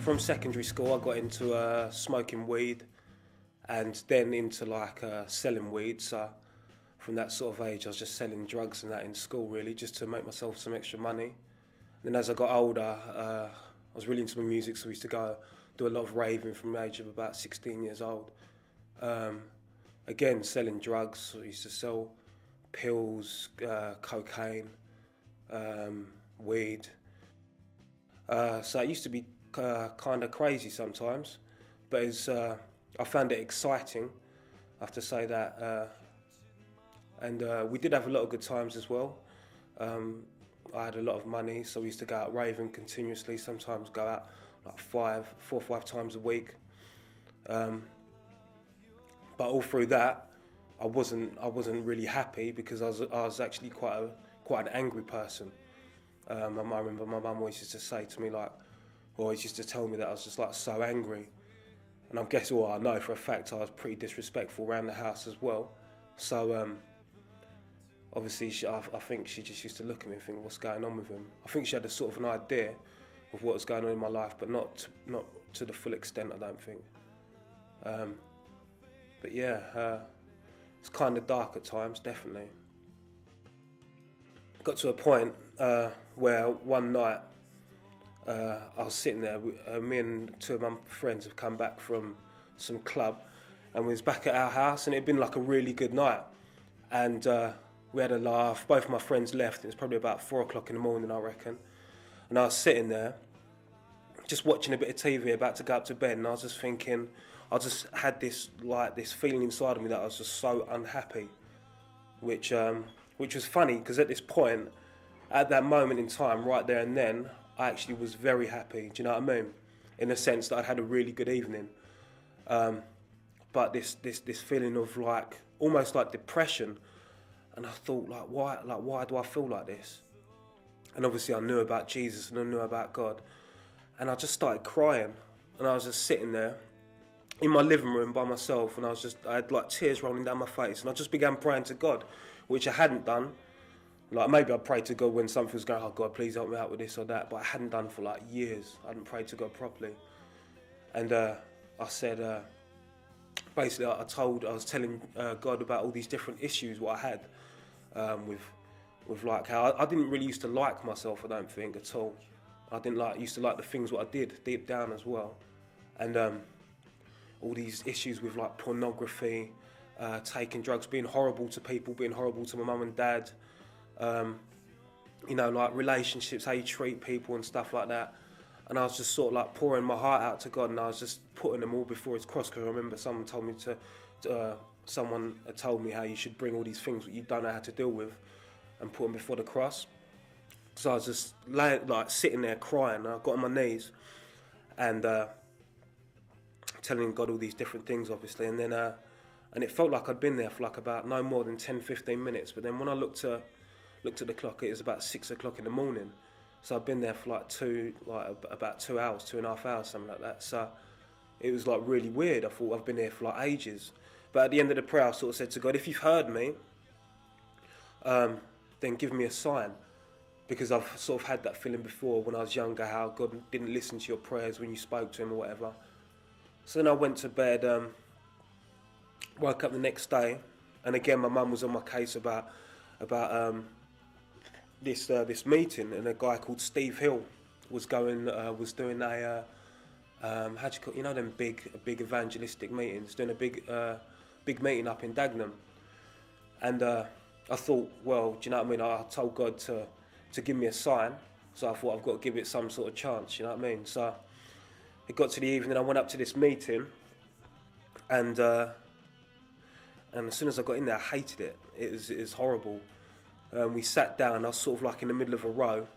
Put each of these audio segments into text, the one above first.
from secondary school, I got into smoking weed, and then into selling weed. So from that sort of age, I was just selling drugs and that in school, really, just to make myself some extra money. Then as I got older, I was really into my music, so I used to go do a lot of raving from the age of about 16 years old. Again, selling drugs. So I used to sell pills, cocaine, weed. So it used to be kind of crazy sometimes, but I found it exciting, I have to say that. And we did have a lot of good times as well. I had a lot of money, so we used to go out raving continuously, sometimes go out like 4 or 5 times a week. But all through that, I wasn't really happy, because I was actually quite an angry person. I remember my mum always used to say to me, always used to tell me that I was just so angry. And I know for a fact I was pretty disrespectful around the house as well. So obviously I think she just used to look at me and think, what's going on with him? I think she had a sort of an idea of what was going on in my life, but not to the full extent, I don't think. But yeah, it's kind of dark at times, definitely. Got to a point where one night I was sitting there, me and 2 of my friends have come back from some club, and we was back at our house, and it had been like a really good night, and we had a laugh. Both my friends left. It was probably about 4 o'clock in the morning, I reckon, and I was sitting there just watching a bit of TV, about to go up to bed, and I was just thinking, I just had this feeling inside of me that I was just so unhappy, which was funny, because at this point, at that moment in time, right there and then, I actually was very happy. Do you know what I mean? In the sense that I'd had a really good evening. But this feeling of almost like depression, and I thought why do I feel like this? And obviously I knew about Jesus and I knew about God, and I just started crying, and I was just sitting there in my living room by myself, and I had tears rolling down my face, and I just began praying to God, which I hadn't done. Maybe I prayed to God when something was going, oh God, please help me out with this or that, but I hadn't done for years. I hadn't prayed to God properly. And I said, basically I was telling God about all these different issues what I had with how I didn't really used to like myself, I don't think, at all. I didn't used to like the things what I did deep down as well. And all these issues with pornography, taking drugs, being horrible to people, being horrible to my mum and dad, relationships, how you treat people and stuff like that. And I was just sort of pouring my heart out to God, and I was just putting them all before His cross, because I remember someone had told me how you should bring all these things that you don't know how to deal with and put them before the cross. So I was just sitting there crying, and I got on my knees and telling God all these different things, obviously, and then and it felt like I'd been there for about no more than 10-15 minutes. But then when I looked at the clock, it was about 6 o'clock in the morning. So I'd been there for about 2 hours, 2.5 hours, something like that. So it was really weird. I thought I've been here for ages. But at the end of the prayer, I sort of said to God, if you've heard me, then give me a sign. Because I've sort of had that feeling before when I was younger, how God didn't listen to your prayers when you spoke to Him or whatever. So then I went to bed, woke up the next day, and again my mum was on my case about this meeting, and a guy called Steve Hill was doing a how do you call it? You know them big evangelistic meetings, doing a big meeting up in Dagenham, and I thought, well, do you know what I mean? I told God to give me a sign, so I thought I've got to give it some sort of chance. You know what I mean? So it got to the evening, I went up to this meeting, and as soon as I got in there, I hated it. It was horrible. We sat down. I was sort of in the middle of a row,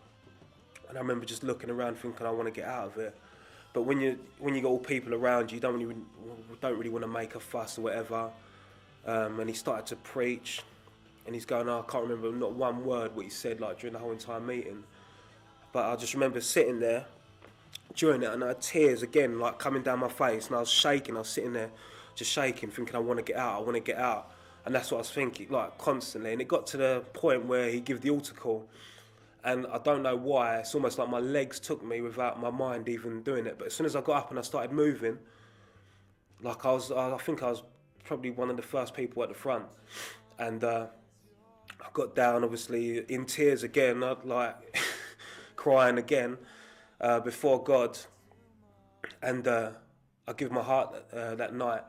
and I remember just looking around, thinking, I want to get out of here. But when you got all people around you, you don't really want to make a fuss or whatever. And he started to preach, and he's going, I can't remember not one word what he said during the whole entire meeting. But I just remember sitting there during it, and I had tears again coming down my face, and I was shaking. I was sitting there just shaking, thinking, I want to get out. And that's what I was thinking, constantly. And it got to the point where he gave the altar call. And I don't know why, it's almost like my legs took me without my mind even doing it. But as soon as I got up and I started moving, like I think I was probably one of the first people at the front. And I got down, obviously, in tears again, like crying again before God. And I give my heart that night.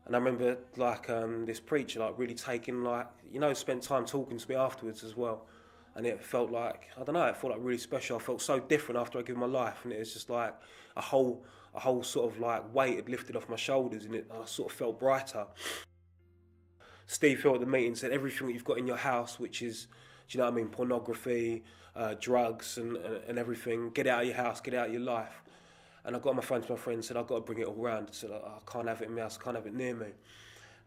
And I remember like this preacher like really taking like, spent time talking to me afterwards as well. And it felt like, I don't know, it felt like really special. I felt so different after I gave my life, and it was just like a whole sort of like weight had lifted off my shoulders, and I sort of felt brighter. Steve Hill at the meeting said everything that you've got in your house, which is, do you know what I mean, pornography, drugs and everything, get it out of your house, get it out of your life. And I got on my phone to my friend and said, I've got to bring it all round. I said, I can't have it in my house, I can't have it near me.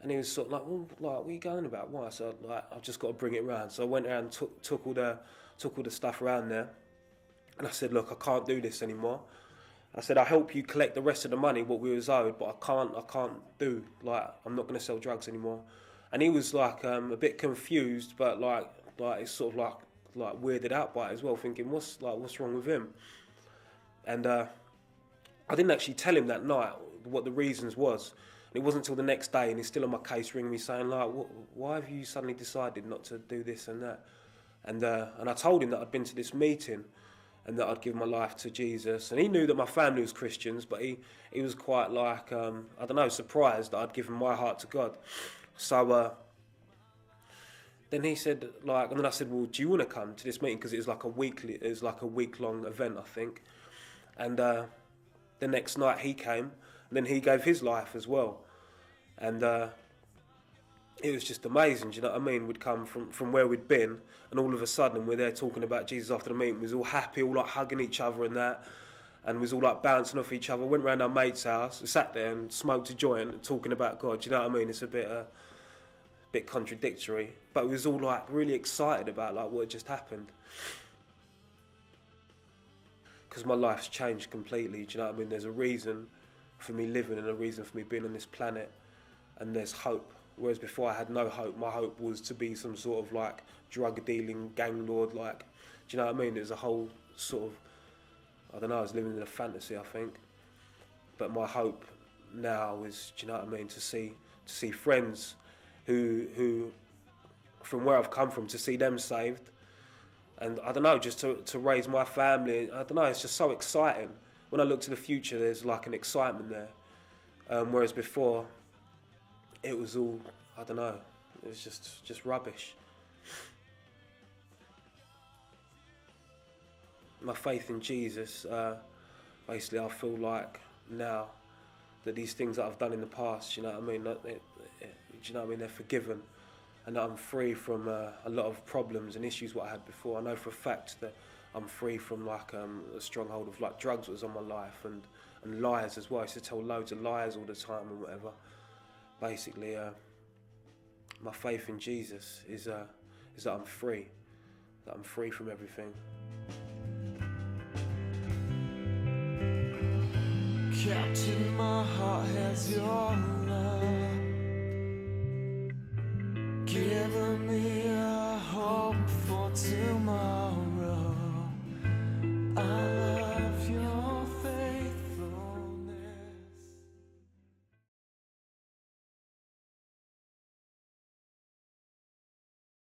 And he was sort of like, well, like, what are you going about? Why? So like, I've just got to bring it round. So I went around and took all the stuff around there. And I said, look, I can't do this anymore. I said, I'll help you collect the rest of the money, what we was owed, but I can't do, like, I'm not going to sell drugs anymore. And he was like a bit confused, but like it's sort of like weirded out by it as well, thinking, what's wrong with him? And I didn't actually tell him that night what the reasons was. And it wasn't until the next day, and he's still on my case ringing me saying, like, why have you suddenly decided not to do this and that? And I told him that I'd been to this meeting and that I'd give my life to Jesus. And he knew that my family was Christians, but he was quite like, I don't know, surprised that I'd given my heart to God. So then he said, like, and then I said, well, do you want to come to this meeting? Because it was like a week-long event, I think. And the next night he came, and then he gave his life as well. And it was just amazing, do you know what I mean? We'd come from where we'd been, and all of a sudden we're there talking about Jesus after the meeting. We was all happy, all like hugging each other and that, and we was all like bouncing off each other. Went round our mate's house, we sat there and smoked a joint and talking about God, do you know what I mean? It's a bit contradictory, but we was all like really excited about like what had just happened. Because my life's changed completely, do you know what I mean? There's a reason for me living and a reason for me being on this planet, and there's hope. Whereas before I had no hope. My hope was to be some sort of like drug dealing gang lord, like, do you know what I mean? There's a whole sort of, I don't know, I was living in a fantasy, I think. But my hope now is, do you know what I mean, to see friends who from where I've come from, to see them saved. And I don't know, just to raise my family. I don't know, it's just so exciting. When I look to the future, there's like an excitement there. Whereas before, it was all, I don't know, it was just rubbish. My faith in Jesus, basically I feel like now that these things that I've done in the past, you know what I mean, do you know what I mean, they're forgiven, and that I'm free from a lot of problems and issues what I had before. I know for a fact that I'm free from like a stronghold of like drugs that was on my life, and lies as well. I used to tell loads of lies all the time and whatever. Basically, my faith in Jesus is that I'm free from everything. Captain, my heart has your love, giving me a hope for tomorrow.